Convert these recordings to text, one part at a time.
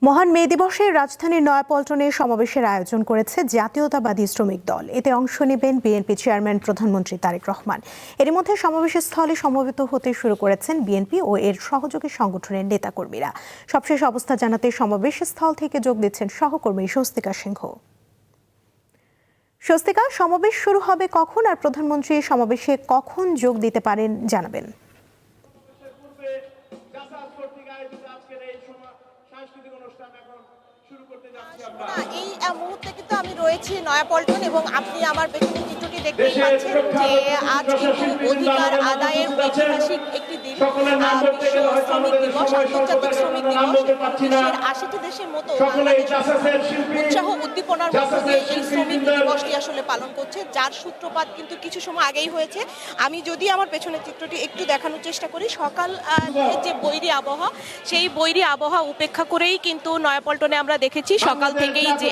মহান মে দিবসে রাজধানীর নয়াপল্টনে সমাবেশের আয়োজন করেছে জাতীয়তাবাদী শ্রমিক দল। এতে অংশ নেবেন বিএনপি চেয়ারম্যান প্রধানমন্ত্রী তারেক রহমান। এর মধ্যে সমাবেশের স্থলে সমবেত হতে শুরু করেছেন বিএনপি ও এর সহযোগী সংগঠনের নেতাকর্মীরা। সবশেষ অবস্থা জানাতে সমাবেশ স্থল থেকে যোগ দিচ্ছেন সহকর্মী স্বস্তিকা সিংহ। স্বস্তিকা, সমাবেশ শুরু হবে কখন আর প্রধানমন্ত্রী সমাবেশে কখন যোগ দিতে পারেন জানাবেন। এই মুহূর্তে কিন্তু আমি রয়েছি নয়াপল্টন এবং আপনি আমার পেছনে চিত্রটি দেখতেই পাচ্ছেন যে আজ কিন্তু অধিকার আদায়ের ঐতিহাসিক একটি দিন। বিশ্ব শ্রমিক দিবস, আন্তর্জাতিক শ্রমিক দিবস। বিশ্বের ৮০টি দেশের মতো উৎসাহ উদ্দীপনার মধ্য দিয়ে এই শ্রমিক দিবসটি আসলে পালন করছে, যার সূত্রপাত কিন্তু কিছু সময় আগেই হয়েছে। আমি যদি আমার পেছনের চিত্রটি একটু দেখানোর চেষ্টা করি, সকাল যে বৈরী আবহাওয়া, সেই বৈরী আবহাওয়া উপেক্ষা করেই কিন্তু নয়াপল্টনে আমরা দেখেছি সকাল থেকেই যে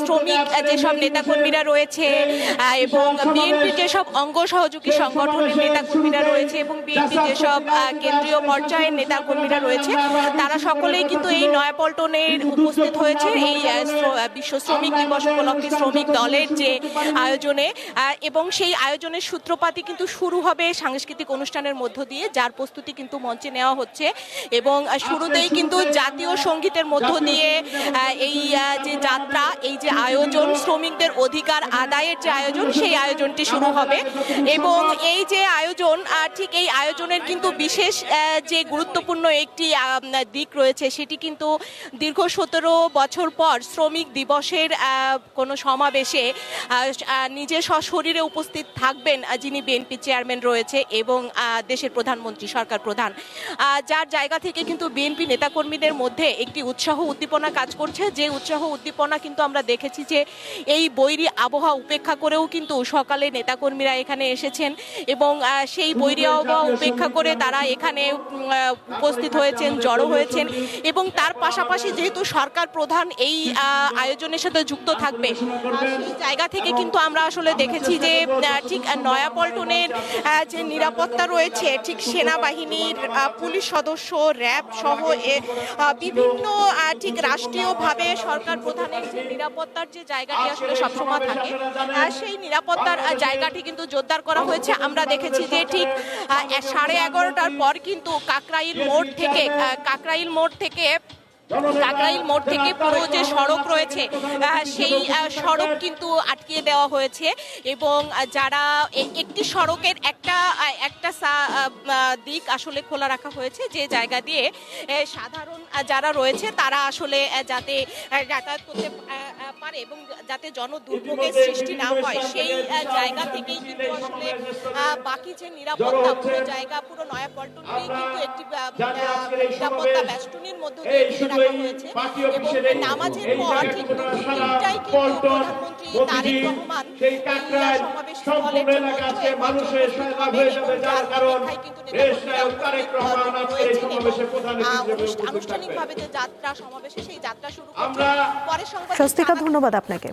শ্রমিক যেসব নেতাকর্মীরা রয়েছে এবং বিএনপির যেসব অঙ্গ সহযোগী সংগঠনের নেতাকর্মীরা রয়েছে এবং বিএনপির যেসব কেন্দ্রীয় পর্যায়ের নেতাকর্মীরা রয়েছে, তারা সকলেই কিন্তু এই নয়াপল্টনের উপস্থিত হয়েছে এই বিশ্ব শ্রমিক দিবস উপলক্ষে শ্রমিক দলের যে আয়োজনে। এবং সেই আয়োজনের সূত্রপাতই কিন্তু শুরু হবে সাংস্কৃতিক অনুষ্ঠানের মধ্য দিয়ে, যার প্রস্তুতি কিন্তু মঞ্চে নেওয়া হচ্ছে। এবং শুরুতেই কিন্তু জাতীয় সঙ্গীতের মধ্য দিয়ে এই যে যাত্রা, এই যে আয়োজন, শ্রমিকদের অধিকার আদায়ের যে আয়োজন, সেই আয়োজনটি শুরু হবে। এবং এই যে আয়োজন, ঠিক এই আয়োজনের কিন্তু বিশেষ যে গুরুত্বপূর্ণ একটি দিক রয়েছে, সেটি কিন্তু দীর্ঘ ১৭ বছর পর শ্রমিক দিবসের কোনো সমাবেশে নিজের সশরীরে উপস্থিত থাকবেন যিনি বিএনপি চেয়ারম্যান রয়েছে এবং দেশের প্রধানমন্ত্রী, সরকার প্রধান, যার জায়গা থেকে কিন্তু বিএনপি নেতাকর্মীদের মধ্যে একটি উৎসাহ উদ্দীপনা কাজ করছে। যে উৎসাহ উদ্দীপনা কিন্তু আমরা দেখেছি যে এই বৈরী আবহাওয়া উপেক্ষা করেও কিন্তু সকালে নেতাকর্মীরা এখানে এসেছেন এবং সেই বৈরী আবহাওয়া উপেক্ষা করে তারা এখানে উপস্থিত হয়েছেন, জড়ো হয়েছেন। এবং তার পাশাপাশি যেহেতু সরকার প্রধান এই আয়োজনের সাথে যুক্ত থাকবে, সেই জায়গা থেকে কিন্তু আমরা আসলে দেখেছি যে ঠিক নয়াপল্টনের যে নিরাপত্তা রয়েছে, ঠিক সেনাবাহিনীর পুলিশ সদস্য, র্যাব সহ বিভিন্ন ঠিক রাষ্ট্রীয়ভাবে সরকার প্রধানের যে নিরাপত্তার যে জায়গাটি আসলে সবসময় থাকে, সেই নিরাপত্তার জায়গাটি কিন্তু জোরদার করা হয়েছে। আমরা দেখেছি যে ঠিক 11:30টার পর কিন্তু কাকরাইল মোড় থেকে পুরো যে সড়ক রয়েছে সেই সড়ক কিন্তু আটকিয়ে দেওয়া হয়েছে। এবং যারা একটি সড়কের একটা দিক আসলে খোলা রাখা হয়েছে, যে জায়গা দিয়ে সাধারণ যারা রয়েছে তারা আসলে যাতে যাতায়াত করতে পারে এবং যাতে জনদুর্ভোগের সৃষ্টি না হয়, সেই জায়গা থেকেই কিন্তু আসলে বাকি যে নিরাপত্তা, পুরো জায়গা, পুরো নয়াপল্টনকেই কিন্তু একটি নিরাপত্তা বেষ্টনীর মধ্য দিয়ে রাখা হয়েছে। এবং নামাজের পর ঠিক 3টায় কিন্তু প্রধানমন্ত্রী তারেক রহমান সমাবেশ স্থলের যে মঞ্চে উপস্থিত হবেন এবং যার অপেক্ষায় কিন্তু আনুষ্ঠানিকভাবে যে যাত্রা সমাবেশে সেই যাত্রা শুরু করছে। পরে সংবাদ। স্বস্তিকা, ধন্যবাদ আপনাকে।